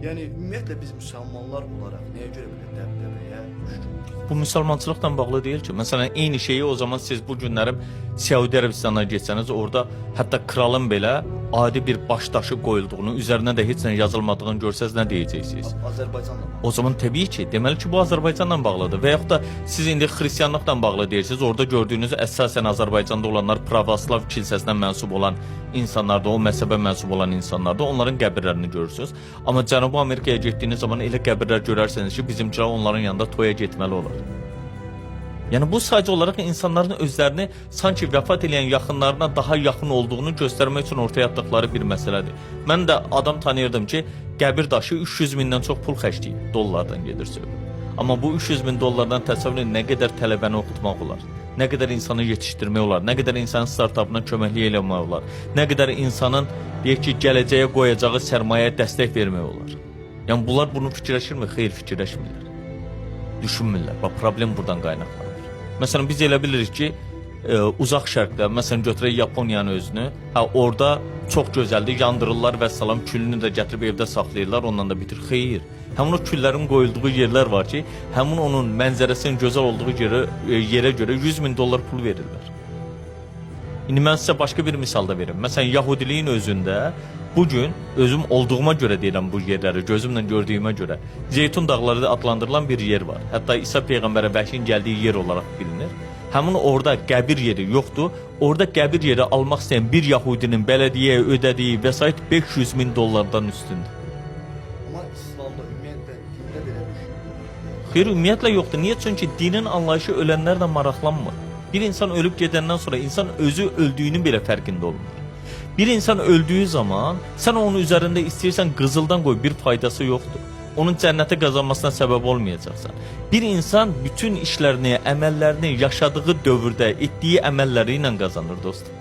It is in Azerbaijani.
Yəni ümumiyyətlə biz müsəlmanlar olaraq nəyə görə belə dəbdəbəyə düşdük? Bu müsəlmançılıqla bağlı deyil ki. Məsələn, eyni şeyi o zaman siz bu günlərim Səudiyyə Ərəbistanına getsəniz, orada hətta kralın belə adi bir baş daşı qoyulduğunu, üzərinə də heç nə yazılmadığını görsəz nə deyəcəksiniz? Azərbaycanla bağlı. O zaman təbii ki, deməli ki, bu Azərbaycanla bağlıdır. Və yaxud da siz indi xristianlıqla bağlı deyirsiniz. Orada gördüyünüz əsasən Azərbaycanda olanlar Pravoslav kilsəsinə mənsub olan insanlardır, o məzhəbə mənsub olan insanlardır. Onların qəbirlərini görürsünüz. Amma Cənubi Amerikaya getdiyiniz zaman elə qəbirlər görərsiniz ki, bizimkilər onların yanında toya getməli olar. Yəni bu sadəcə olaraq insanların özlərini sanki vəfat edən yaxınlarına daha yaxın olduğunu göstərmək üçün ortaya atdıqları bir məsələdir. Mən də adam tanıyırdım ki, qəbir daşı 300 mindən çox pul xərcləyir, dollardan gedir söhbət. Amma bu 300 min dollardan təsəvvür edin, nə qədər tələbəni oxutmaq olar, nə qədər insanı yetişdirmək olar, nə qədər insanın startapına köməklik eləmək olar, nə qədər insanın deyək ki, gələcəyə qoyacağı sərmayəyə dəstək vermək olar. Yəni bunlar bunu fikirləşirmi? Xeyr, fikirləşmirlər. Düşünmürlər. Bax, problem buradan qaynaqlanır. Məsələn, biz elə bilirik ki, uzaq şərqdə, məsələn, götürək Yaponiyanın özünü, orada çox gözəldir, yandırırlar və salam, külünü də gətirib evdə saxlayırlar, ondan da bitir. Xeyr, həmin o küllərin qoyulduğu yerlər var ki, həmin onun mənzərəsinin gözəl olduğu yerə görə 100 min dollar pul verirlər. İndi mən sizə başqa bir misal da verim. Məsələn, Yahudiliyin özündə bugün özüm olduğuma görə deyirəm bu yerləri, gözümlə gördüyümə görə Zeytun dağları adlandırılan bir yer var. Hətta İsa Peyğəmbərə vəhyin gəldiyi yer olaraq bilinir. Həmin orada qəbir yeri yoxdur. Orada qəbir yeri almaq istəyən bir Yahudinin bələdiyyəyə ödədiyi vəsait 500 min dollardan üstündür. Amma İslamda ümumiyyətlə dində belə düşür. Xeyr, ümumiyyətlə yoxdur. Niyə? Çünki dinin anlayışı ölənlərlə maraqlanmır. Bir insan ölüb gedəndən sonra insan özü öldüyünün belə fərqində olmur. Bir insan öldüyü zaman sən onun üzərində istəyirsən qızıldan qoy, bir faydası yoxdur. Onun cənnətə qazanmasına səbəb olmayacaqsan. Bir insan bütün işlərini, əməllərini yaşadığı dövrdə etdiyi əməlləri ilə qazanır dostum.